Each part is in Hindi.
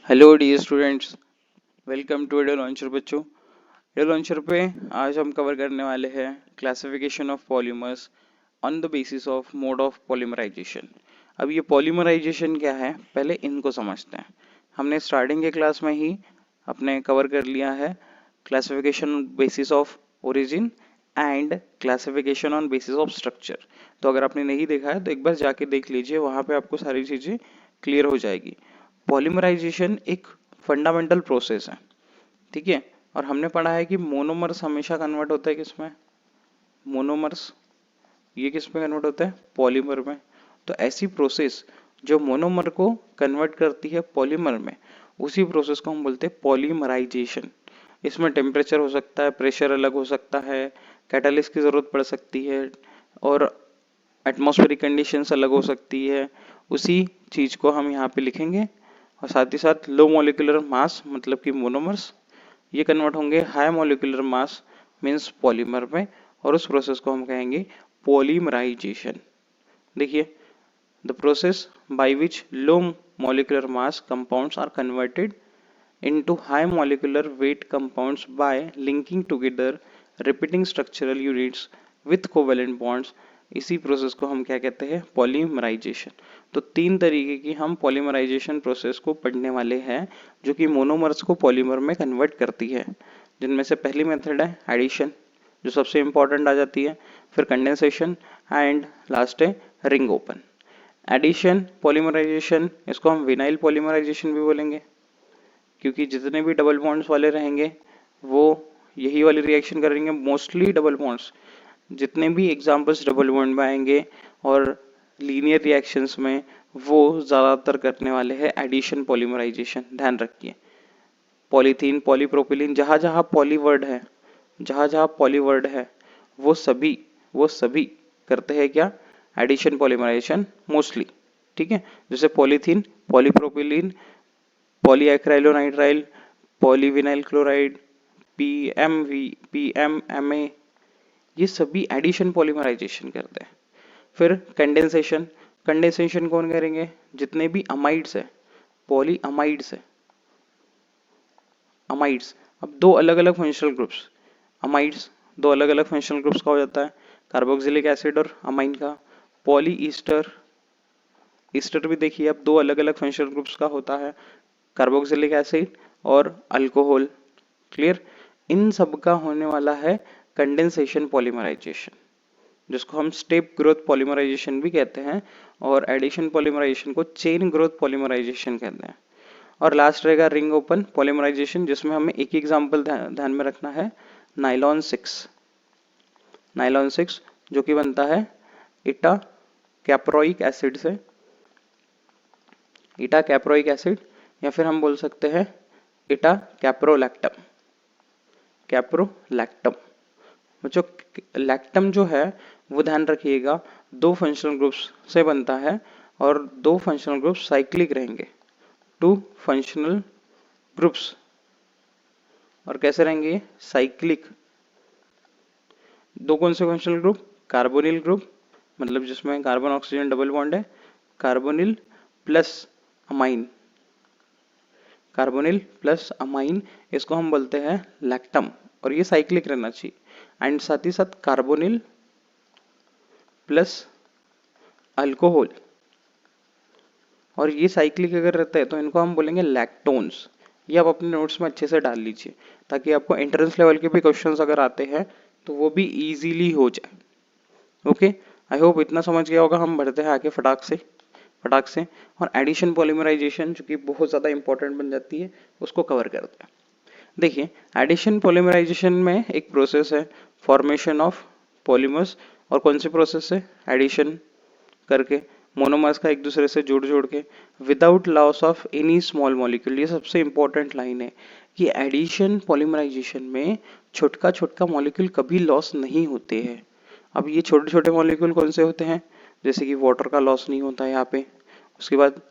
Hello dear students, welcome to Edu Launcher. बच्चों, एडो लॉन्चर पे आज हम कवर करने वाले हैं classification of polymers on the basis of mode of polymerisation. अब ये पॉलीमराइजेशन क्या है, पहले इनको समझते हैं। हमने स्टार्टिंग के क्लास में ही अपने कवर कर लिया है classification basis of origin and classification on basis of structure. तो अगर आपने नहीं देखा है तो एक बार जाके देख लीजिए, वहाँ पे आपको सारी चीज़ें क्लियर हो जाएगी। पॉलीमराइजेशन एक फंडामेंटल प्रोसेस है, ठीक है। और हमने पढ़ा है कि मोनोमर्स हमेशा कन्वर्ट होता है किसमें, मोनोमर्स। ये किस में कन्वर्ट होता है, पॉलीमर में। तो ऐसी प्रोसेस जो मोनोमर को कन्वर्ट करती है पॉलीमर में, उसी प्रोसेस को हम बोलते हैं पॉलीमराइजेशन। इसमें टेम्परेचर हो सकता है, प्रेशर अलग हो सकता है, कैटालिस्ट की जरूरत पड़ सकती है और एटमॉस्फेरिक कंडीशंस अलग हो सकती है। उसी चीज को हम यहाँ पे लिखेंगे। और साथ ही साथ लो मॉलिक्यूलर मास मतलब कि मोनोमर्स, ये कन्वर्ट होंगे high molecular mass means polymer में, और उस प्रोसेस को हम कहेंगे पॉलीमराइजेशन। देखिए, the process by which low molecular mass compounds are converted into high molecular weight compounds by linking together repeating structural units with covalent bonds। इसी प्रोसेस को हम क्या कहते हैं, पॉलीमराइजेशन। तो तीन तरीके की हम पॉलीमराइजेशन प्रोसेस को पढ़ने वाले हैं जो कि मोनोमर्स को पॉलीमर में कन्वर्ट करती है, जिनमें से पहली मेथड है एडिशन, जो सबसे इंपॉर्टेंट आ जाती है, फिर कंडेंसेशन एंड लास्ट है रिंग ओपन। एडिशन पॉलीमराइजेशन, इसको हम विनाइल पॉलीमराइजेशन भी बोलेंगे, क्योंकि जितने भी डबल बॉन्ड्स वाले रहेंगे वो यही वाली रिएक्शन करेंगे, मोस्टली डबल बॉन्ड्स। जितने भी एग्जांपल्स डबल बॉन्ड में आएंगे और लीनियर रिएक्शंस में, वो ज़्यादातर करने वाले हैं एडिशन पॉलीमराइजेशन। ध्यान रखिए, पॉलीथीन, पॉलीप्रोपिलीन, जहाँ जहाँ पॉली वर्ड है, जहाँ जहाँ पॉली वर्ड है, वो सभी करते हैं क्या, एडिशन पॉलीमराइजेशन मोस्टली, ठीक है। जैसे polythene, polypropylene, polyacrylonitrile, polyvinyl chloride, PMV, PMMA, ये सभी एडिशन पॉलीमराइजेशन करते हैं। फिर कंडेंसेशन, कंडेंसेशन कौन करेंगे, जितने भी अमाइड्स है, पॉली अमाइड्स है, अमाइड्स। अब दो अलग अलग फंक्शनल ग्रुप्स, अमाइड्स दो अलग अलग फंक्शनल ग्रुप्स का हो जाता है, कार्बोक्सिलिक एसिड और अमाइन का। पॉली ईस्टर, ईस्टर भी देखिए अब दो अलग अलग फंक्शनल ग्रुप्स का होता है, कार्बोक्सिलिक एसिड और अल्कोहल। क्लियर, इन सब का होने वाला है कंडेंसेशन पॉलीमराइजेशन, जिसको हम स्टेप ग्रोथ पॉलीमराइजेशन भी कहते हैं, और एडिशन पॉलीमराइजेशन को चेन ग्रोथ पॉलीमराइजेशन कहते हैं। और लास्ट रहेगा रिंग ओपन पॉलीमराइजेशन, जिसमें हमें एक एग्जांपल ध्यान में रखना है, नाइलॉन 6। नाइलॉन 6 जो कि बनता है इटा कैप्रोइक एसिड से, इटा कैप्रोइक एसिड, या फिर हम बोल सकते हैं इटा कैप्रोलैक्टम, कैप्रोलैक्टम। बच्चों, लैक्टम जो है वो ध्यान रखिएगा दो फंक्शनल ग्रुप्स से बनता है, और दो फंक्शनल ग्रुप्स साइक्लिक रहेंगे, टू फंक्शनल ग्रुप्स। और कैसे रहेंगे, साइक्लिक। दो कौन से फंक्शनल ग्रुप, कार्बोनिल ग्रुप, मतलब जिसमें कार्बन ऑक्सीजन डबल बॉन्ड है, carbonyl plus amine, carbonyl plus amine, इसको हम बोलते हैं लैक्टम, और ये साइक्लिक रहना चाहिए। एंड साथ ही साथ कार्बोनिल प्लस अल्कोहल, और ये साइक्लिक अगर रहता है तो इनको हम बोलेंगे लैक्टोन्स। ये आप अपने नोट्स में अच्छे से डाल लीजिए, ताकि आपको एंट्रेंस लेवल के भी क्वेश्चंस अगर आते हैं तो वो भी इजीली हो जाए। ओके, आई होप इतना समझ गया होगा। हम बढ़ते हैं आगे फटाक से और एडिशन पॉलीमराइजेशन, जो कि बहुत ज़्यादा इंपॉर्टेंट बन जाती है, उसको कवर करते हैं। देखिए, एडिशन पॉलीमराइजेशन में एक प्रोसेस है फॉर्मेशन ऑफ पॉलीमर्स, और कौन सी प्रोसेस है, एडिशन करके मोनोमर्स का एक दूसरे से जोड़ के without loss of any small molecule. ये सबसे इंपॉर्टेंट लाइन है कि एडिशन पॉलीमराइजेशन में छोटका छोटका मॉलिक्यूल कभी लॉस नहीं होते हैं। अब ये छोटे छोटे मॉलिक्यूल कौन से होते हैं, जैसे कि वाटर का लॉस नहीं होता है यहाँ पे, उसके बाद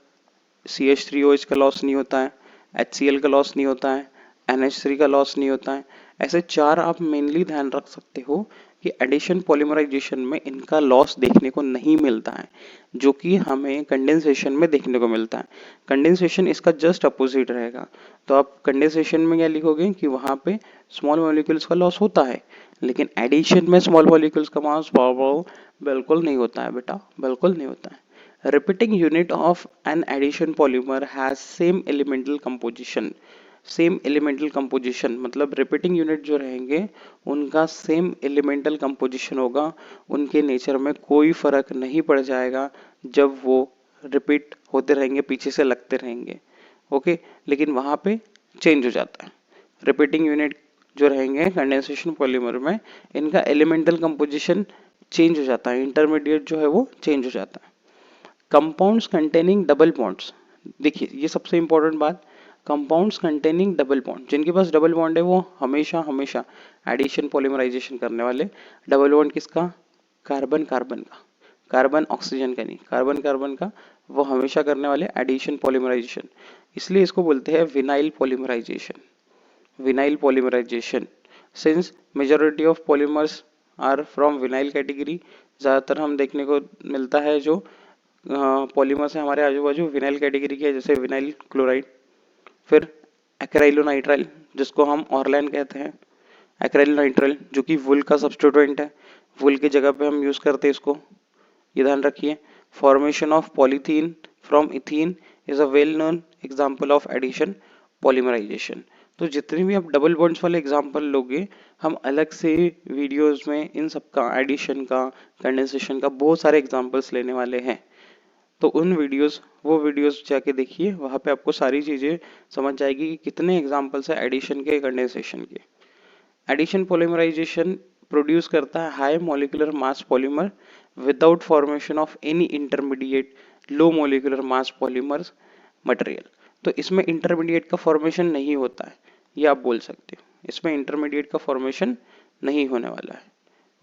CH3OH का लॉस नहीं होता है, HCl का लॉस नहीं होता है, NH3 का लॉस नहीं होता है। ऐसे चार आप मेनली ध्यान रख सकते हो कि एडिशन पॉलीमराइजेशन में इनका लॉस देखने को नहीं मिलता है, जो कि हमें कंडेंसेशन में देखने को मिलता है। कंडेंसेशन इसका जस्ट अपोजिट रहेगा। तो आप कंडेंसेशन में क्या लिखोगे कि वहां पे स्मॉल मॉलिक्यूल्स का लॉस होता है, लेकिन एडिशन में स्मॉल मॉलिक्यूल्स का लॉस बिल्कुल नहीं होता है बेटा, बिल्कुल नहीं होता है। Repeating unit of an addition polymer has same elemental composition. Same elemental composition मतलब रिपीटिंग यूनिट जो रहेंगे उनका सेम एलिमेंटल कंपोजिशन होगा, उनके नेचर में कोई फर्क नहीं पड़ जाएगा जब वो रिपीट होते रहेंगे, पीछे से लगते रहेंगे। ओके, लेकिन वहां पे चेंज हो जाता है। रिपीटिंग यूनिट जो रहेंगे कंडेंसेशन पॉलीमर में, इनका एलिमेंटल कंपोजिशन चेंज हो जाता है, इंटरमीडिएट जो है वो चेंज हो जाता है। कंपाउंड्स कंटेनिंग डबल बॉन्ड्स, देखिए ये सबसे इंपॉर्टेंट बात, कंपाउंड्स कंटेनिंग डबल बॉन्ड, जिनके पास डबल बॉन्ड है वो हमेशा हमेशा एडिशन पॉलीमराइजेशन करने वाले। डबल बॉन्ड किसका? कार्बन कार्बन का, कार्बन ऑक्सीजन का नहीं, कार्बन कार्बन का, वो हमेशा करने वाले एडिशन पॉलीमराइजेशन। इसलिए इसको बोलते हैं vinyl polymerisation. Vinyl polymerisation, since majority of polymers are from vinyl category, ज़्यादातर हम देखने को मिलता है जो पॉलीमर्स है हमारे आजू बाजू विनाइल कैटेगरी के है, जैसे विनाइल क्लोराइड, फिर एक्राइलोनाइट्राइल जिसको हम ऑरलैन कहते हैं, एक्राइलोनाइट्राइल जो कि वुल का सब्स्टिट्यूएंट है, वुल की जगह पे हम यूज करते हैं इसको, ये ध्यान रखिए। Formation of polythene from ethene is a well known example of addition polymerisation. तो जितने भी आप डबल बॉन्ड्स वाले एग्जांपल लोगे, हम अलग से वीडियोस में इन सब का, एडिशन का, कंडेंसेशन का बहुत सारे एग्जांपल्स लेने वाले हैं। तो उन वो वीडियोस जाके देखिए, वहां पे आपको सारी चीजें समझ जाएगी कि कितने एग्जांपल्स है एडिशन के, कंडेंसेशन के। एडिशन पॉलीमराइजेशन प्रोड्यूस करता है high molecular mass polymer without formation of any intermediate low molecular mass polymers material. तो इसमें इंटरमीडिएट का फॉर्मेशन नहीं होता है, ये आप बोल सकते हो, इसमें इंटरमीडिएट का फॉर्मेशन नहीं होने वाला है।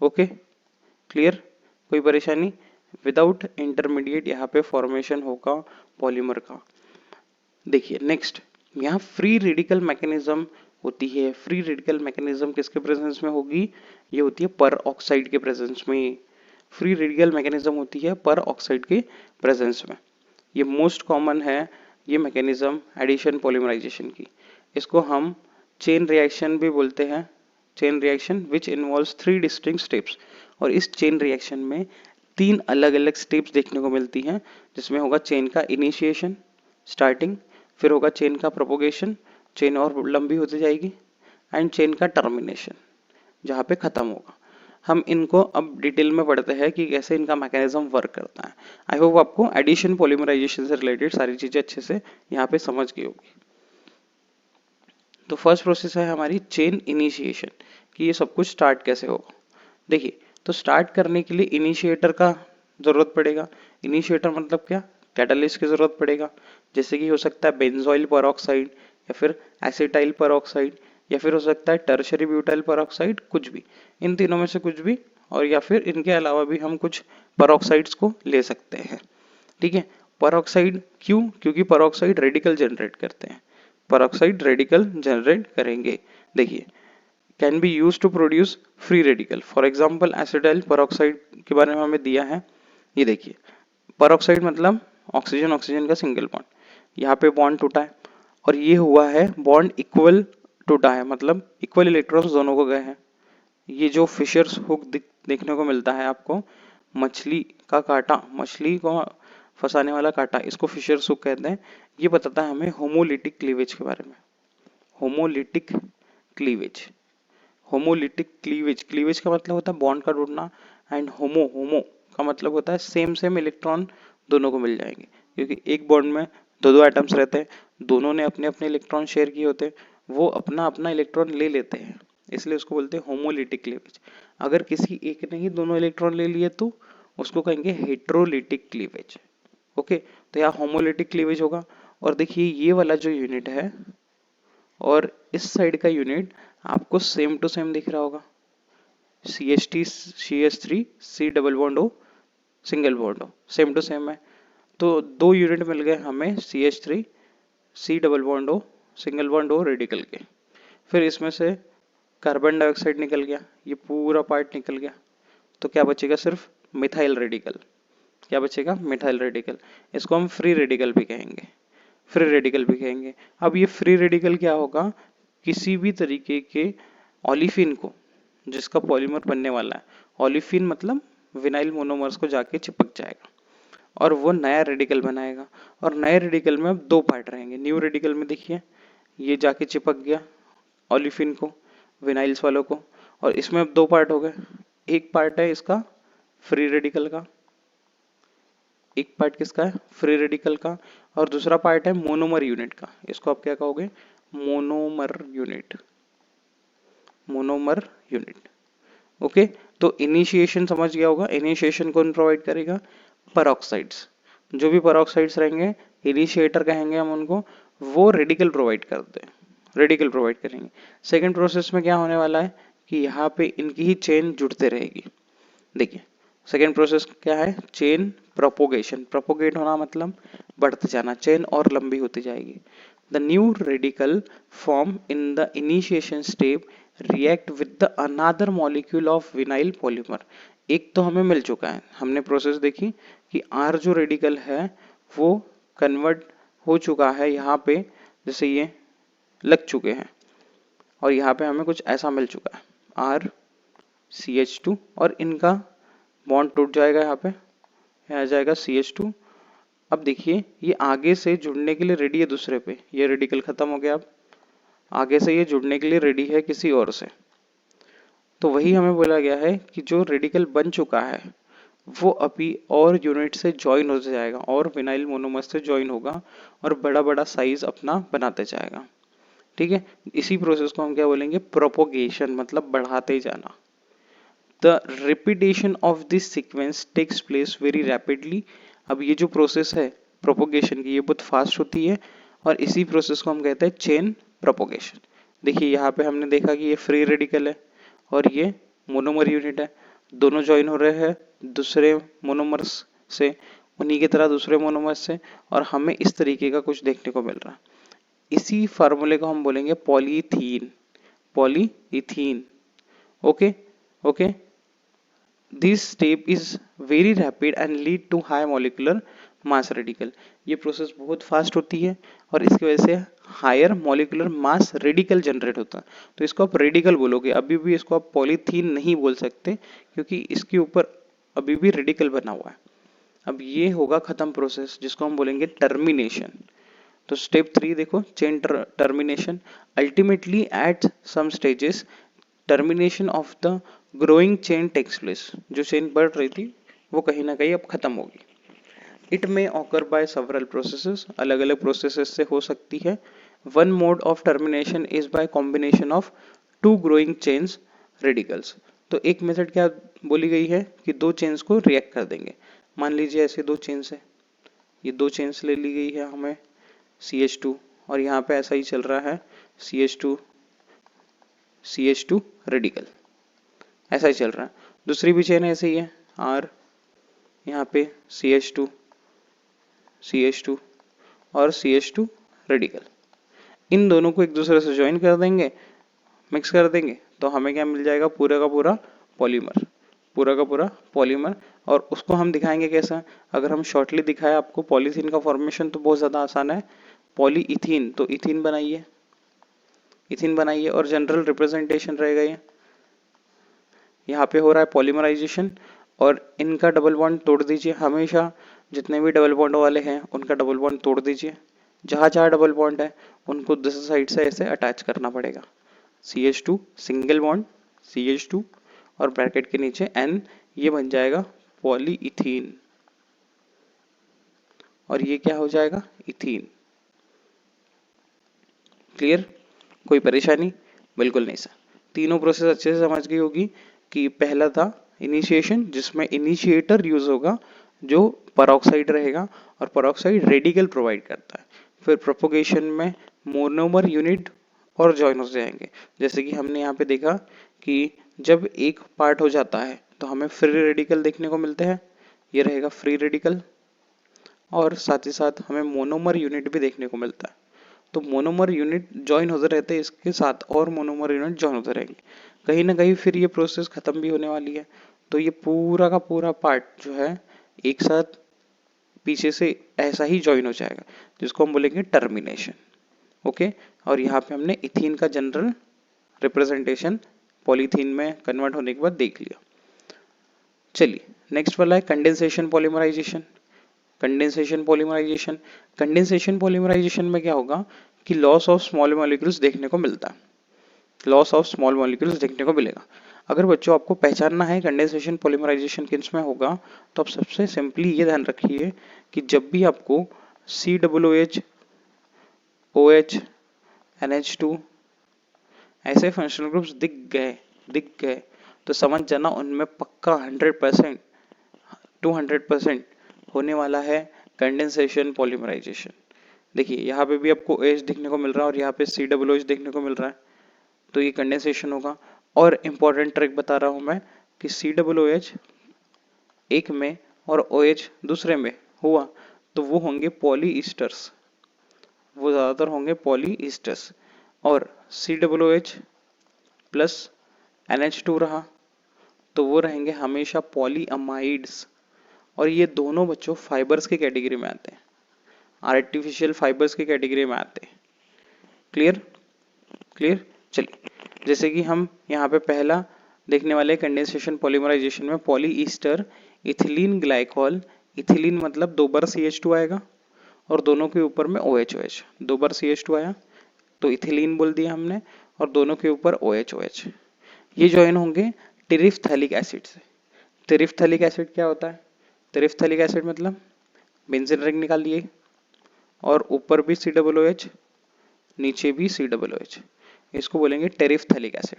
Okay, clear? कोई परेशानी? विदाउट इंटरमीडिएट यहाँ पे फॉर्मेशन होगा पॉलीमर का। देखिए नेक्स्ट, यहाँ फ्री रेडिकल मैकेनिज्म होती है। फ्री रेडिकल मैकेनिज्म किसके प्रेजेंस में होगी? ये होती है पर ऑक्साइड के प्रेजेंस में। फ्री रेडिकल मैकेनिज्म होती है पर ऑक्साइड के प्रेजेंस में। ये मोस्ट कॉमन है ये मैकेनिज्म एडिशन पॉलीमराइजेशन की। इसको हम चेन रिएक्शन भी बोलते हैं, chain reaction which involves 3 distinct steps. और इस चेन रिएक्शन में 3 अलग अलग स्टेप्स देखने को मिलती हैं, जिसमें होगा चेन का इनिशिएशन, स्टार्टिंग, फिर होगा चेन का प्रोपोगेशन, चेन और लंबी होती जाएगी, एंड चेन का टर्मिनेशन जहाँ पे खत्म होगा। हम इनको अब डिटेल में पढ़ते हैं कि कैसे इनका मैकेनिज्म वर्क करता है। आई होप आपको एडिशन पॉलीमराइजेशन से रिलेटेड सारी चीजें अच्छे से यहाँ पे समझ गई होगी। तो फर्स्ट प्रोसेस है हमारी चेन इनिशिएशन, कि ये सब कुछ स्टार्ट कैसे होगा। देखिए, तो स्टार्ट करने के लिए इनिशिएटर का जरूरत पड़ेगा। इनिशिएटर मतलब क्या? कैटलिस्ट की जरूरत पड़ेगा, जैसे कि हो सकता है बेंजोइल परऑक्साइड, या फिर एसिटाइल परऑक्साइड, या फिर हो सकता है टर्शरी ब्यूटाइल परऑक्साइड, कुछ भी, इन तीनों में से कुछ भी, और या फिर इनके अलावा भी हम कुछ परऑक्साइड्स को ले सकते हैं। ठीक है, परऑक्साइड क्यों? क्योंकि परऑक्साइड रेडिकल जनरेट करते हैं, परऑक्साइड रेडिकल जनरेट करेंगे। देखिए, can be use to produce free radical. For example acetyl peroxide के बारे में हमें दिया है, ये देखिए, परऑक्साइड मतलब ऑक्सीजन ऑक्सीजन का सिंगल बॉन्ड, यहाँ पे बॉन्ड टूटा है और ये हुआ है बॉन्ड इक्वल टूटा है, मतलब इक्वल इलेक्ट्रॉन्स दोनों को गए हैं। ये जो फिशर्स हुक देखने को मिलता है आपको, मछली का कांटा, मछली को फंसाने वाला कांटा, इसको फिशर्स हुक कहते हैं। ये बताता है हमें होमोलिटिक क्लीवेज के बारे में। Homolytic cleavage, homolytic cleavage, cleavage का मतलब होता है बॉन्ड का टूटना, एंड होमो का मतलब होता है सेम सेम इलेक्ट्रॉन दोनों को मिल जाएंगे, क्योंकि एक बॉन्ड में दो दो एटम्स रहते हैं, दोनों ने अपने अपने इलेक्ट्रॉन शेयर किए होते हैं, वो अपना अपना इलेक्ट्रॉन ले लेते हैं, इसलिए उसको बोलते हैं होमोलिटिक क्लीवेज। अगर किसी एक ने ही दोनों इलेक्ट्रॉन ले लिए तो उसको कहेंगे हेट्रोलिटिक क्लीवेज। ओके, तो यहाँ होमोलिटिक क्लीवेज होगा। और देखिए ये वाला जो यूनिट है और इस साइड का यूनिट आपको सेम टू सेम दिख रहा होगा, CH3 CH3 C double bond O single bond O, same to same है। तो दो यूनिट मिल गए हमें CH3 C double bond O single bond O radical के। फिर इसमें से कार्बन डाइऑक्साइड निकल गया, ये पूरा पार्ट निकल गया, तो क्या बचेगा? सिर्फ मिथाइल रेडिकल। क्या बचेगा? Methyl radical. इसको हम फ्री रेडिकल भी कहेंगे, फ्री रेडिकल भी कहेंगे। अब ये फ्री रेडिकल क्या होगा? किसी भी तरीके के ओलिफिन को, जिसका पॉलीमर बनने वाला है, ओलिफिन मतलब विनाइल मोनोमर्स को जाके चिपक जाएगा और वो नया रेडिकल बनाएगा। और नए रेडिकल में अब दो पार्ट रहेंगे। न्यू रेडिकल में देखिए ये जाके चिपक गया ओलिफिन को, विनाइल्स वालों को, और इसमें अब दो पार्ट हो गए। एक पार्ट है इसका फ्री रेडिकल का, एक पार्ट किसका है? फ्री रेडिकल का, और दूसरा पार्ट है मोनोमर यूनिट का। इसको आप क्या कहोगे? Monomer unit, monomer unit. Okay, तो इनिशिएशन समझ गया होगा। इनिशिएशन कौन प्रोवाइड करेगा? पेरोक्साइड्स। जो भी पेरोक्साइड्स रहेंगे, इनिशिएटर कहेंगे हम उनको, वो रेडिकल प्रोवाइड करते हैं, रेडिकल प्रोवाइड करेंगे। सेकेंड प्रोसेस में क्या होने वाला है कि यहाँ पे इनकी ही चेन जुड़ते रहेगी। देखिए सेकेंड प्रोसेस क्या है? Chain propagation. प्रोपोगेट होना मतलब बढ़ते जाना, चेन और लंबी होती जाएगी। The new radical form in the initiation step react with the another molecule of vinyl polymer. एक तो हमें मिल चुका है, हमने प्रोसेस देखी कि आर जो रेडिकल है वो कन्वर्ट हो चुका है यहाँ पे, जैसे ये लग चुके हैं, और यहाँ पे हमें कुछ ऐसा मिल चुका है आर CH2, और इनका बॉन्ड टूट जाएगा, यहाँ पे आ जाएगा CH2। अब देखिए ये आगे से जुड़ने के लिए रेडी है दूसरे पे, ये रेडिकल खत्म हो गया, अब आगे से ये जुड़ने के लिए रेडी है किसी और से। तो वही हमें बोला गया है कि जो रेडिकल बन चुका है वो अभी और यूनिट से ज्वाइन हो जाएगा और विनाइल मोनोमर से ज्वाइन होगा और बड़ा बड़ा साइज अपना बनाते जाएगा। ठीक है, इसी प्रोसेस को हम क्या बोलेंगे? प्रोपोगेशन, मतलब बढ़ाते जाना। The repetition of this sequence takes place very rapidly. अब ये जो प्रोसेस है प्रोपोगेशन की, ये बहुत फास्ट होती है, और इसी प्रोसेस को हम कहते हैं चेन प्रोपोगेशन। देखिए यहाँ पे हमने देखा कि ये फ्री रेडिकल है और ये मोनोमर यूनिट है, दोनों ज्वाइन हो रहे हैं दूसरे मोनोमर्स से, उन्हीं की तरह दूसरे मोनोमर्स से, और हमें इस तरीके का कुछ देखने को मिल रहा है। इसी फार्मूले को हम बोलेंगे polythene, polyethene. Okay okay, this step is very rapid and lead to high molecular mass radical. ये प्रोसेस बहुत फास्ट होती है और इसकी वजह से higher molecular mass radical generate होता है। तो इसको आप रेडिकल बोलोगे, अभी भी इसको आप पॉलीथीन नहीं बोल सकते क्योंकि इसके ऊपर अभी भी रेडिकल बना हुआ है। अब ये होगा खत्म प्रोसेस, जिसको हम बोलेंगे टर्मिनेशन। तो स्टेप 3 देखो, chain termination. Ultimately at some stages termination of the growing chain takes place. जो चेन बढ़ रही थी वो कहीं ना कहीं अब खत्म होगी। It may occur by several processes, अलग अलग प्रोसेसेस से हो सकती है। One mode of termination is by combination of two growing chains radicals. तो एक मेथड क्या बोली गई है कि दो चेन्स को रिएक्ट कर देंगे। मान लीजिए ऐसे दो चेन्स है, ये दो चेन्स ले ली गई है हमें CH2, और यहाँ पे ऐसा ही चल रहा है CH2 रेडिकल, ऐसा ही चल रहा है। दूसरी भी चेन ऐसे ही है R, यहाँ पे CH2 और CH2 रेडिकल। इन दोनों को एक दूसरे से ज्वाइन कर देंगे, मिक्स कर देंगे, तो हमें क्या मिल जाएगा? पूरा का पूरा पॉलीमर, पूरा का पूरा पॉलीमर। और उसको हम दिखाएंगे कैसा? अगर हम शॉर्टली दिखाए आपको पॉलीथीन का फॉर्मेशन तो बहुत ज़्यादा आसान है। पॉलीइथीन, तो इथीन बनाइए, इथीन बनाइए, और जनरल रिप्रेजेंटेशन रहेगा ये। यहाँ पे हो रहा है पॉलीमराइजेशन, और इनका डबल बॉन्ड तोड़ दीजिए। हमेशा जितने भी डबल बॉन्ड वाले हैं उनका डबल बॉन्ड तोड़ दीजिए। जहाँ जहाँ डबल बॉन्ड है उनको दूसरी साइड से ऐसे अटैच करना पड़ेगा। CH2 सिंगल बॉन्ड CH2 और ब्रैकेट के नीचे N, ये बन जाएगा पॉलीइथीन, और ये क्या हो जाएगा? इथीन। क्लियर? कोई परेशानी? बिल्कुल नहीं सर। तीनों प्रोसेस अच्छे से समझ गई होगी कि पहला था इनिशिएशन, जिसमें इनिशिएटर यूज होगा जो पेरोक्साइड रहेगा, और पेरोक्साइड रेडिकल प्रोवाइड करता है। फिर प्रोपोगेशन में मोनोमर यूनिट और जॉइन हो जाएंगे, जैसे कि हमने यहाँ पे देखा कि जब एक पार्ट हो जाता है तो हमें फ्री रेडिकल देखने को मिलते हैं, ये रहेगा फ्री रेडिकल, और साथ ही साथ हमें मोनोमर यूनिट भी देखने को मिलता है। तो मोनोमर यूनिट ज्वाइन होते रहते हैं इसके साथ, और मोनोमर यूनिट ज्वाइन होते रहेंगे। कहीं ना कहीं फिर ये प्रोसेस खत्म भी होने वाली है। तो ये पूरा का पूरा पार्ट जो है एक साथ पीछे से ऐसा ही ज्वाइन हो जाएगा, जिसको हम बोलेंगे टर्मिनेशन। ओके, और यहाँ पे हमने इथीन का जनरल रिप्रेजेंटेशन पॉलीथीन में कन्वर्ट होने के बाद देख लिया। चलिए नेक्स्ट वाला है कंडेंसेशन पॉलीमराइजेशन। कंडेंसेशन पॉलीमराइजेशन में क्या होगा कि लॉस ऑफ स्मॉल मॉलिक्यूल्स देखने को मिलता है, लॉस ऑफ स्मॉल मॉलिक्यूल्स देखने को मिलेगा। अगर बच्चों आपको पहचानना है कंडेंसेशन पॉलीमराइजेशन किस में होगा, तो आप सबसे सिंपली ये ध्यान रखिए कि जब भी आपको COOH, OH, NH2 ऐसे फंक्शनल ग्रुप्स दिख गए तो समझ जाना उनमें पक्का 100% 200% होने वाला है कंडेंसेशन पॉलीमराइजेशन। देखिए यहाँ पे भी आपको OH दिखने को मिल रहा है और यहाँ पे COOH देखने को मिल रहा है, तो ये कंडेंसेशन होगा। और इम्पॉर्टेंट ट्रिक बता रहा हूँ मैं कि COOH एक में और OH दूसरे में हुआ तो वो होंगे पॉलीईस्टर्स, वो ज़्यादातर होंगे पॉलीईस्टर्स। और COOH प्लस NH2 रहा तो वो रहेंगे हमेशा पॉलीअमाइड्स। और ये दोनों बच्चों फाइबर्स की कैटेगरी में आते हैं, आर्टिफिशियल फाइबर्स की कैटेगरी में आते हैं। Clear clear. चलिए जैसे कि हम यहाँ पे पहला देखने वाले कंडेंसेशन पॉलीमराइजेशन में पॉलीईस्टर इथिलीन ग्लाइकॉल, इथिलीन मतलब 2 बार CH2 आएगा और दोनों के ऊपर में OH, 2 बार CH2 आया तो इथिलीन बोल दिया हमने, और दोनों के ऊपर OH। ये ज्वाइन होंगे टेरिफ्थैलिक एसिड से। टेरिफ्थैलिक एसिड क्या होता है? टेरिफ्थैलिक एसिड मतलब बेंजीन रिंग निकाल लिए और ऊपर भी COOH, नीचे भी COOH, इसको बोलेंगे टेरिफ्थैलिक एसिड।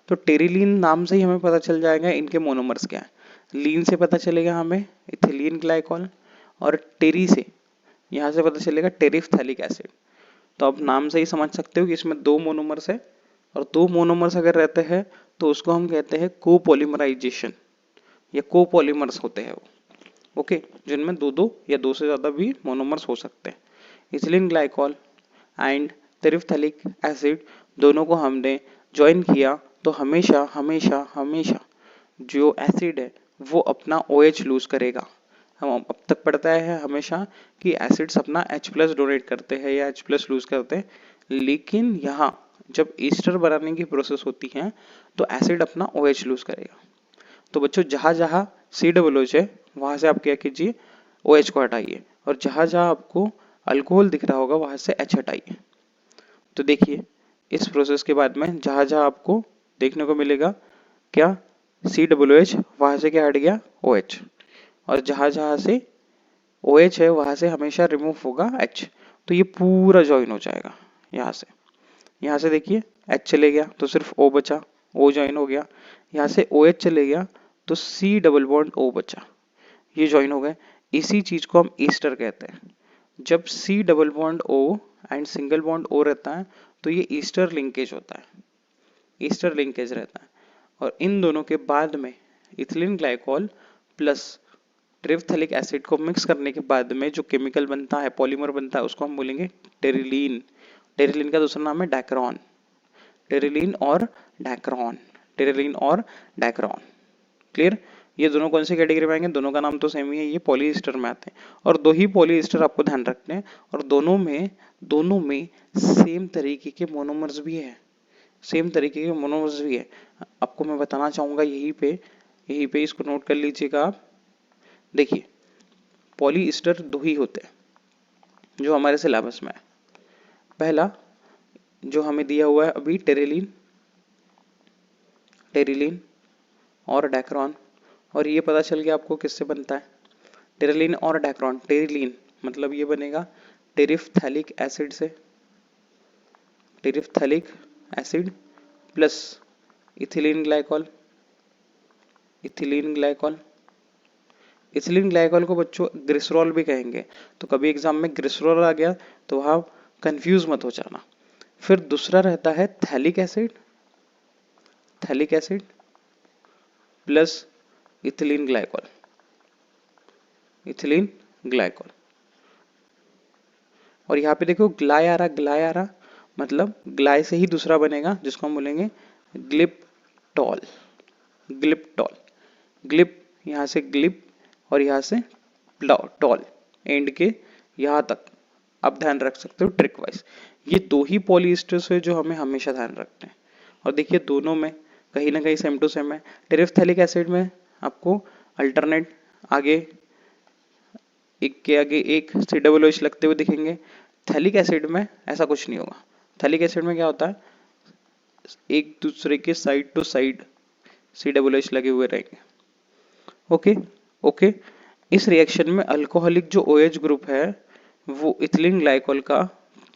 तो टेरिलीन नाम से ही हमें पता चल जाएगा इनके मोनोमर्स क्या है। लीन से पता चलेगा हमें इथिलीन ग्लाइकॉल, और टेरी से यहाँ से पता चलेगा टेरिफ्थैलिक एसिड। तो आप नाम से ही समझ सकते हो कि इसमें 2 मोनोमर्स है, और 2 मोनोमर्स अगर रहते हैं तो उसको हम कहते हैं कोपॉलीमराइजेशन, या कोपॉलीमर्स होते हैं वो। ओके, जिनमें 2 या 2 से ज्यादा भी मोनोमर्स हो सकते हैं। इथिलीन ग्लाइकॉल एंड टेरिफ्थैलिक एसिड दोनों को हमने ज्वाइन किया तो हमेशा हमेशा हमेशा जो एसिड है वो अपना OH लूज करेगा। हम अब तक पढ़ता है हमेशा कि एसिड्स अपना H+ डोनेट करते हैं या H+ लूज करते हैं, लेकिन यहाँ जब ईस्टर बनाने की प्रोसेस होती है तो एसिड अपना OH लूज करेगा। तो बच्चों जहां जहां COOH है वहां से आप क्या कीजिए, OH को हटाइए, और जहां जहां आपको अल्कोहल दिख रहा होगा वहां से H हटाइए। तो देखिए इस प्रोसेस के बाद में जहां जहां आपको देखने को मिलेगा क्या, COOH वहां से क्या हट गया, OH, और जहां जहां से OH है वहां से हमेशा रिमूव होगा H। तो ये पूरा ज्वाइन हो जाएगा यहाँ से देखिए H चले गया तो सिर्फ O बचा, O ज्वाइन हो गया। यहाँ से OH चले गया तो C डबल बॉन्ड O बचा, ये ज्वाइन हो गए। इसी चीज को हम ईस्टर कहते हैं। जब C double bond O and single bond O रहता है तो ये ईस्टर लिंकेज होता है, ईस्टर लिंकेज रहता है। और इन दोनों के बाद में इथिलीन ग्लाइकॉल प्लस टेरिफ्थैलिक एसिड को मिक्स करने के बाद में जो केमिकल बनता है, पॉलीमर बनता है, उसको हम बोलेंगे टेरिलीन। टेरिलीन का दूसरा नाम है डैक्रॉन। टेरिलीन और डैक्रॉन, टेरिलीन और डैक्रॉन। क्लियर। ये दोनों कौन सी कैटेगरी में आएंगे, दोनों का नाम तो सेम ही है, ये पॉलीएस्टर में आते हैं। और 2 ही पॉलीएस्टर आपको ध्यान रखने हैं, और दोनों में सेम तरीके के मोनोमर्स भी है, सेम तरीके के मोनोमर्स भी है। आपको मैं बताना चाहूंगा यहीं पे इसको नोट कर लीजिएगा आप। देखिए पॉलीएस्टर 2 ही होते हैं जो हमारे सिलेबस में है। पहला जो हमें दिया हुआ है अभी टेरिलीन और डैक्रॉन, और ये पता चल गया आपको किससे बनता है, टेरिलीन और डैक्रॉन। टेरिलीन मतलब ये बनेगा टेरिफ्थैलिक एसिड से, terephthalic acid plus ethylene glycol. Ethylene glycol को बच्चों ग्लिसरॉल भी कहेंगे, तो कभी एग्जाम में ग्लिसरॉल आ गया तो वहां कंफ्यूज मत हो जाना। फिर दूसरा रहता है phthalic acid plus ethylene glycol. और यहाँ पे देखो ग्लाय आ रहा, मतलब ग्लाय से ही दूसरा बनेगा जिसको हम बोलेंगे ग्लिप टॉल, ग्लिप्टॉल। ग्लिप यहाँ से ग्लिप और यहाँ से टॉल, एंड के यहाँ तक आप ध्यान रख सकते हो ट्रिक वाइज। ये दो ही पॉलीएस्टर्स है जो हमें हमेशा ध्यान रखते हैं। और देखिए दोनों में कहीं ना कहीं सेम टू सेम है। टेरेफ्थैलिक एसिड में आपको अल्टरनेट आगे एक के आगे एक COOH लगते हुए दिखेंगे। थैलिक एसिड में ऐसा कुछ नहीं होगा। थैलिक एसिड में क्या होता है, एक दूसरे के साइड टू साइड COOH लगे हुए रहेंगे। Okay okay. इस रिएक्शन में अल्कोहलिक जो OH ग्रुप है वो इथिलीन ग्लाइकोल का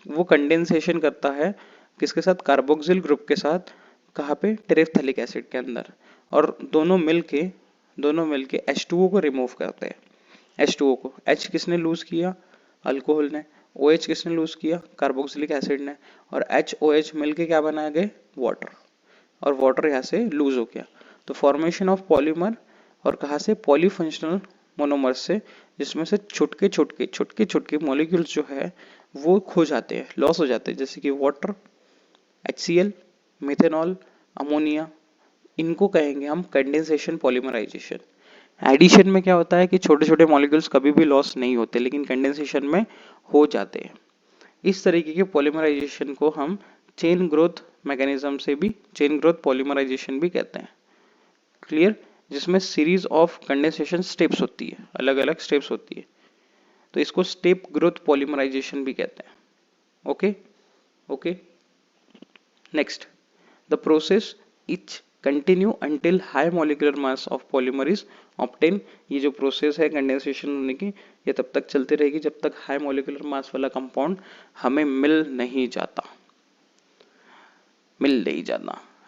वो कंडेंसेशन करता है किसके साथ, कार्बोक्सिल ग्रुप के साथ। कहाँ पे, टेरेफ्थैलिक एसिड के अंदर। और दोनों मिलके H2O को रिमूव करते हैं। H2O को H किसने लूज किया, अल्कोहल ने। OH किसने लूज किया, कार्बोक्सिलिक एसिड ने। और HOH मिलके क्या बना गए, वाटर। और वाटर यहाँ से लूज हो गया। तो फॉर्मेशन ऑफ पॉलीमर, और कहाँ से, पॉलीफंक्शनल मोनोमर से, जिसमें से छुटके छुटके मॉलिक्यूल्स जो है वो खो जाते हैं, लॉस हो जाते हैं, जैसे कि वाटर, HCl, मिथेनॉल, अमोनिया। इनको कहेंगे हम कंडेंसेशन पॉलीमराइजेशन। एडिशन में क्या होता है कि छोटे छोटे मॉलिक्यूल्स कभी भी लॉस नहीं होते, लेकिन कंडेंसेशन में हो जाते हैं। इस तरीके के पॉलीमराइजेशन को हम चेन ग्रोथ मैकेनिज्म से भी, चेन ग्रोथ पॉलीमराइजेशन भी कहते हैं। क्लियर, जिसमें सीरीज ऑफ कंडेंसेशन स्टेप्स होती है, अलग अलग स्टेप्स होती है, तो इसको स्टेप ग्रोथ पॉलीमराइजेशन भी कहते हैं। Okay okay. Next, the process etch continue until high molecular mass of polymer is obtain. ये जो प्रोसेस है कंडेंसेशन होने की, ये तब तक चलती रहेगी जब तक हाई मॉलिक्यूलर मास वाला कंपाउंड हमें मिल नहीं जाता।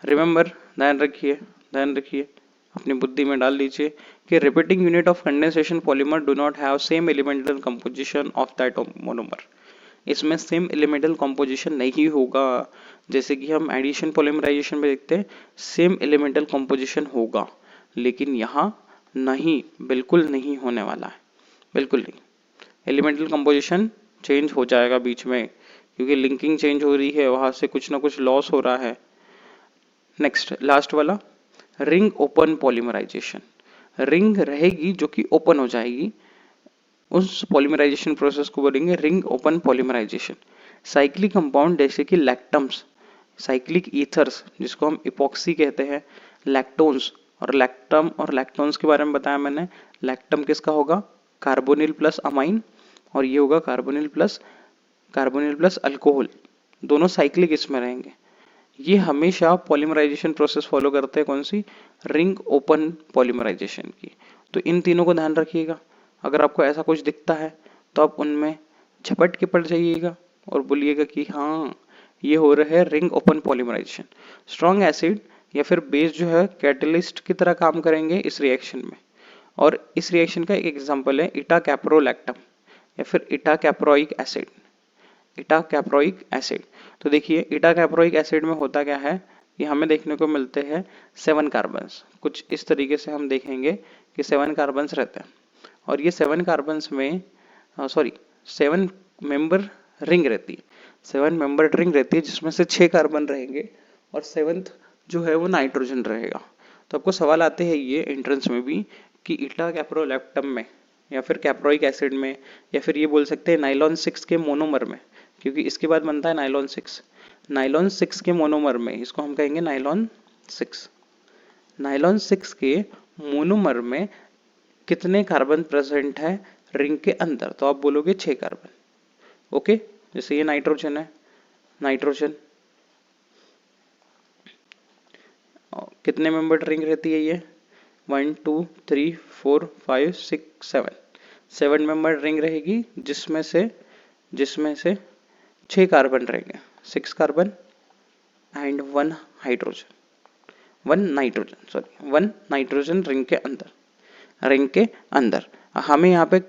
रिमेंबर, ध्यान रखिए, अपनी बुद्धि में डाल लीजिए कि repeating unit of condensation polymer do not have same elemental composition of that monomer. इसमें सेम एलिमेंटल कंपोजिशन नहीं होगा। जैसे कि हम एडिशन पॉलीमराइजेशन में देखते हैं सेम एलिमेंटल कंपोजिशन होगा, लेकिन यहाँ नहीं, बिल्कुल नहीं होने वाला है, बिल्कुल नहीं। एलिमेंटल कंपोजिशन चेंज हो जाएगा बीच में, क्योंकि लिंकिंग चेंज हो रही है, वहां से कुछ ना कुछ लॉस हो रहा है। नेक्स्ट, लास्ट वाला, रिंग ओपन पॉलीमराइजेशन। रिंग रहेगी जो कि ओपन हो जाएगी, उस पॉलीमराइजेशन प्रोसेस को बोलेंगे ring open polymerisation. Cyclic compound जैसे कि लैक्टम्स, साइक्लिक ईथर्स जिसको हम इपॉक्सी कहते हैं, लैक्टोन्स, और लैक्टम और लैक्टोन्स के बारे में बताया मैंने। लैक्टम किसका होगा, कार्बोनिल प्लस अमाइन, और ये होगा कार्बोनिल प्लस अल्कोहल, दोनों साइक्लिक इसमें रहेंगे। ये हमेशा पॉलीमराइजेशन प्रोसेस फॉलो करते हैं, कौन सी, रिंग ओपन पॉलीमराइजेशन की। तो इन तीनों को ध्यान रखिएगा। अगर आपको ऐसा कुछ दिखता है तो आप उनमें झपट के पड़ जाइएगा और बोलिएगा कि हाँ ये हो रहा है ring open polymerisation. Strong acid या फिर बेस जो है कैटलिस्ट की तरह काम करेंगे इस रिएक्शन में। और इस रिएक्शन का एक एग्जांपल है इटा कैप्रोलैक्टम या फिर इटा कैप्रोइक एसिड। इटा कैप्रोइक एसिड, तो देखिए इटा कैप्रोइक एसिड में होता क्या है कि हमें देखने को मिलते हैं 7 कार्बन्स। कुछ इस तरीके से हम देखेंगे कि 7 कार्बन्स रहते हैं, और ये 7 कार्बन्स में 7 मेंबर रिंग रहती है। 7 मेंबर रिंग रहती है जिसमें से 6 कार्बन रहेंगे और 7th जो है वो नाइट्रोजन रहेगा। तो आपको सवाल आते हैं ये एंट्रेंस में भी कि इटा कैप्रोलैक्टम में या फिर कैप्रोइक एसिड में, या फिर ये बोल सकते हैं नाइलॉन 6 के मोनोमर में, क्योंकि इसके बाद बनता है नाइलॉन 6। नाइलॉन 6 के मोनोमर में, इसको हम कहेंगे नाइलॉन 6। नाइलॉन 6 के मोनोमर में कितने कार्बन प्रेजेंट है रिंग के अंदर, तो आप बोलोगे 6 कार्बन। ओके, जैसे ये नाइट्रोजन है, नाइट्रोजन कितने मेंबर्ड रिंग रहती है ये, 1 2 3 4 5 6 7 मेंबर्ड रिंग रहेगी, जिसमें से 6 कार्बन रहेंगे, 6 कार्बन एंड 1 नाइट्रोजन रिंग के अंदर। हमें यहाँ पे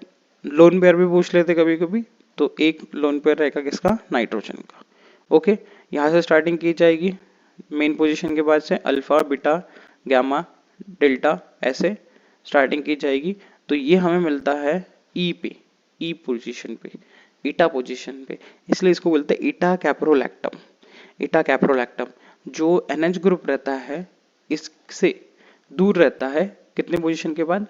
लोन पेयर भी पूछ लेते कभी कभी, तो एक लोन पेयर रहेगा किसका, नाइट्रोजन का। ओके, यहाँ से स्टार्टिंग की जाएगी मेन पोजीशन के बाद से अल्फा बीटा गामा डेल्टा, ऐसे स्टार्टिंग की जाएगी। तो ये हमें मिलता है ई पोजीशन पे, ईटा पोजीशन पे, इसलिए इसको बोलते हैं ईटा कैप्रोलैक्टम। ईटा कैप्रोलैक्टम जो NH ग्रुप रहता है इससे दूर रहता है कितने पोजीशन के बाद,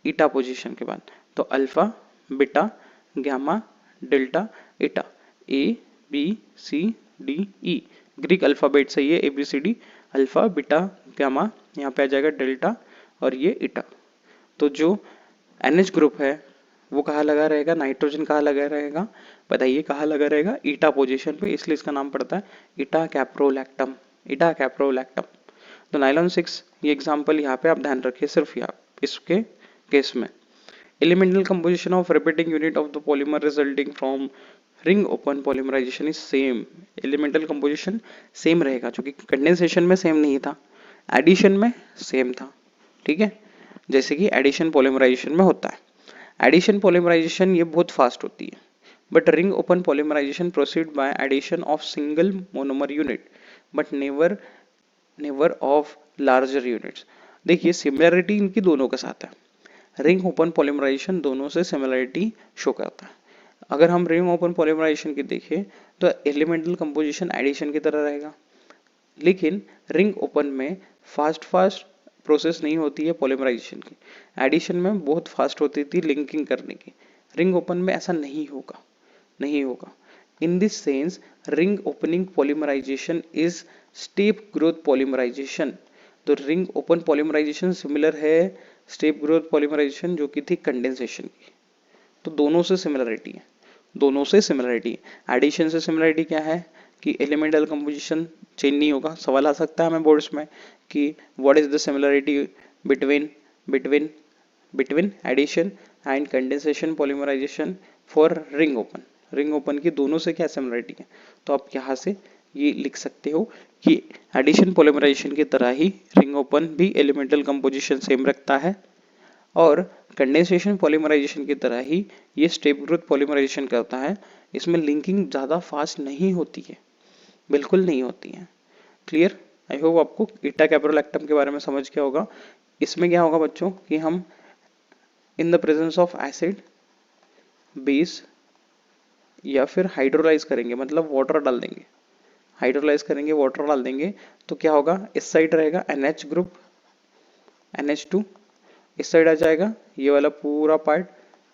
ईटा पोजीशन के बाद। तो alpha, beta, gamma, delta, eta, A B C D E, Greek alphabet से ये A B C D, alpha beta gamma, यहाँ पे आ जाएगा डेल्टा और ये ईटा। तो जो NH ग्रुप है वो कहाँ लगा रहेगा, नाइट्रोजन कहाँ लगा रहेगा, बताइए कहाँ लगा रहेगा, ईटा पोजीशन पे, इसलिए इसका नाम पड़ता है ईटा कैप्रोलैक्टम, ईटा कैप्रोलैक्टम। तो नाइलॉन 6 ये एग्जांपल यहाँ पे आप ध्यान रखिए सिर्फ यहाँ इसके केस में। Elemental composition of repeating unit of the polymer resulting from ring open polymerisation is same. Elemental composition same रहेगा, जो कि कंडेंसेशन में सेम नहीं था, एडिशन में सेम था, ठीक है, जैसे कि एडिशन पॉलीमराइजेशन में होता है। एडिशन पॉलीमराइजेशन ये बहुत फास्ट होती है, but ring open polymerisation proceed by addition of single monomer unit but never of larger units. देखिए सिमिलरिटी इनकी दोनों के साथ है, रिंग ओपन पॉलीमराइजेशन दोनों से सिमिलरिटी शो करता है। अगर हम रिंग ओपन पॉलीमराइजेशन की देखें तो एलिमेंटल कंपोजिशन एडिशन की तरह रहेगा, लेकिन रिंग ओपन में फास्ट प्रोसेस नहीं होती है पॉलीमराइजेशन की, एडिशन में बहुत फास्ट होती थी लिंकिंग करने की, रिंग ओपन में ऐसा नहीं होगा। In this sense ring opening polymerisation is step growth polymerisation. तो रिंग ओपन पॉलीमराइजेशन सिमिलर है स्टेप ग्रोथ पॉलीमराइजेशन जो कि थी कंडेंसेशन की। तो दोनों से सिमिलरिटी है, एडिशन से सिमिलरिटी क्या है कि एलिमेंटल कंपोजिशन चेंज नहीं होगा। सवाल आ सकता है हमें बोर्ड्स में कि what is the similarity between addition and condensation polymerisation for ring open की दोनों से क्या सिमिलरिटी है। तो आप यहाँ से ये लिख सकते हो कि एडिशन पॉलीमराइजेशन की तरह ही रिंग ओपन भी एलिमेंटल कंपोजिशन सेम रखता है और कंडेंसेशन पॉलीमराइजेशन की तरह ही ये स्टेप ग्रोथ पॉलीमराइजेशन करता है। इसमें लिंकिंग ज़्यादा फास्ट नहीं होती है, बिल्कुल नहीं होती है। क्लियर? आई होप आपको ईटा कैप्रोलैक्टम के बारे में समझ गया होगा। इसमें क्या होगा बच्चों कि हम in the presence of acid, base या फिर हाइड्रोलाइज करेंगे, मतलब वाटर डाल देंगे, हाइड्रोलाइज करेंगे वाटर डाल देंगे, तो क्या होगा, इस साइड रहेगा NH ग्रुप, NH2, इस साइड आ जाएगा ये वाला पूरा पार्ट,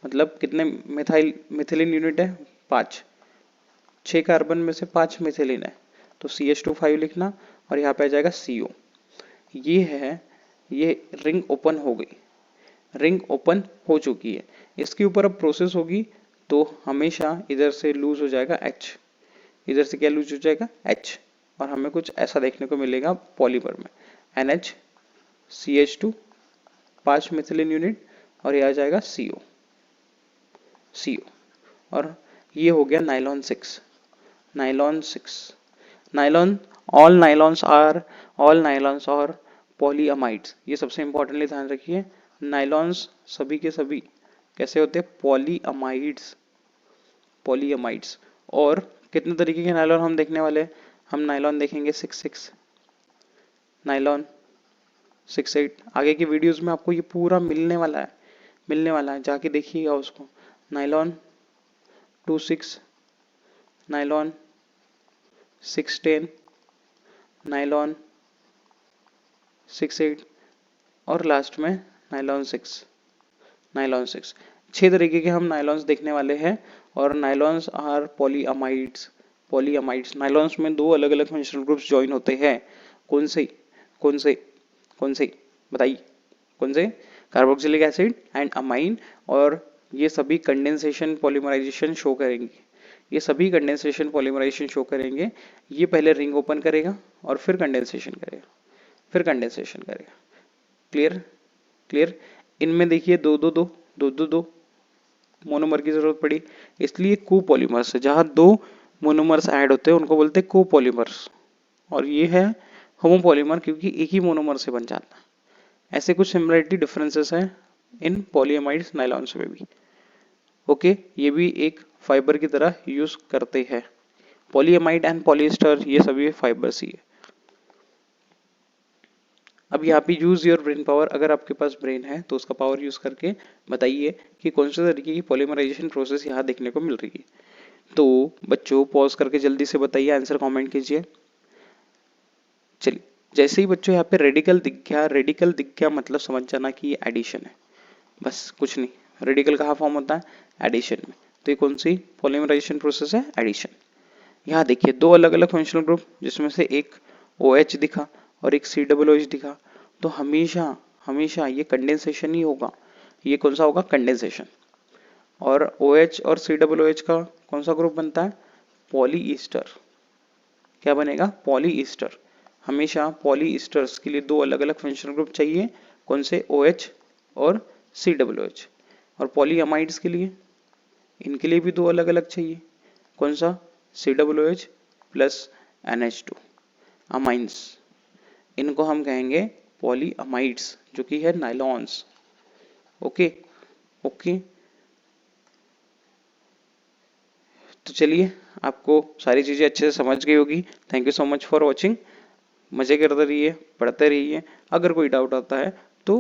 मतलब कितने मिथिलीन यूनिट है, 5, 6 कार्बन में से 5 मिथिलीन है, तो CH2 5 लिखना और यहाँ पे आ जाएगा CO। ये है, ये रिंग ओपन हो गई, रिंग ओपन हो चुकी है। इसके ऊपर अब प्रोसेस होगी तो हमेशा इधर से लूज हो जाएगा H, इधर से क्या लूज हो जाएगा H, और हमें कुछ ऐसा देखने को मिलेगा पॉलीमर में, NH CH2 5 मिथिलीन यूनिट और ये आ जाएगा CO, और ये हो गया नाइलॉन 6। नाइलॉन, ऑल नाइलॉन्स और पॉलीअमाइड्स, ये सबसे इंपॉर्टेंटली ध्यान रखिए, नाइलॉन्स सभी के सभी कैसे होते हैं, पॉलीअमाइड्स। और कितने तरीके के नाइलॉन हम देखने वाले हैं, हम नाइलॉन देखेंगे 6,6, नाइलॉन 6,8, आगे की वीडियोस में आपको ये पूरा मिलने वाला है, जाके देखिएगा उसको। नाइलॉन 2,6, नाइलॉन 6,10, नाइलॉन 6,8 और लास्ट में नाइलॉन 6। 6 तरीके के हम नाइलॉन्स देखने वाले हैं और नाइलॉन्स आर पॉलीअमाइड्स। नाइलॉन्स में 2 अलग अलग फंक्शनल ग्रुप्स ज्वाइन होते हैं, कौन से बताइए, कौन से, कार्बोक्सिलिक एसिड एंड अमाइन, और ये सभी कंडेंसेशन पॉलीमराइजेशन शो करेंगे। ये पहले रिंग ओपन करेगा और फिर कंडेंसेशन करेगा, क्लियर। इनमें देखिए दो मोनोमर की जरूरत पड़ी, इसलिए कोपॉलीमर्स है, जहां 2 मोनोमर्स ऐड होते हैं उनको बोलते हैं कोपॉलीमर्स, और ये है होमोपॉलीमर क्योंकि एक ही मोनोमर से बन जाता है। ऐसे कुछ सिमिलरिटी डिफरेंसेस हैं इन पॉलीअमाइड्स नाइलॉन्स में भी। ओके, ये भी एक फाइबर की तरह यूज करते हैं, पॉलीअमाइड एंड पॉलिएस्टर ये सभी फाइबर्स ही है। अब यहाँ पे यूज योर ब्रेन पावर, अगर आपके पास ब्रेन है तो उसका पावर यूज करके बताइए कि कौन से तरीके की पॉलीमराइजेशन प्रोसेस यहाँ देखने को मिल रही है। तो बच्चों पॉज करके जल्दी से बताइए, आंसर कमेंट कीजिए। चलिए जैसे ही बच्चों यहाँ पे रेडिकल दिख गया मतलब समझ जाना कि ये एडिशन है, बस कुछ नहीं। रेडिकल कहाँ फॉर्म होता है? एडिशन में। तो ये कौन सी पॉलीमराइजेशन प्रोसेस है? एडिशन। यहाँ देखिए दो अलग अलग फंक्शनल ग्रुप, जिसमें से एक OH दिखा और एक COOH दिखा, तो हमेशा हमेशा ये कंडेंसेशन ही होगा। ये कौन सा होगा? कंडेंसेशन। और OH और COOH का कौन सा ग्रुप बनता है? Poly Easter. क्या बनेगा? Poly Easter. हमेशा पॉली ईस्टर्स के लिए दो अलग अलग फंक्शनल ग्रुप चाहिए। कौन से? OH और COOH। और पॉली अमाइड्स के लिए, इनके लिए भी दो अलग अलग चाहिए। कौन सा? COOH plus NH2 amines. इनको हम कहेंगे पॉली अमाइड्स, जो कि है नाइलॉन्स। Okay okay. तो चलिए, आपको सारी चीजें अच्छे से समझ गई होगी। Thank you so much for watching. मजे करते रहिए, पढ़ते रहिए। अगर कोई डाउट आता है तो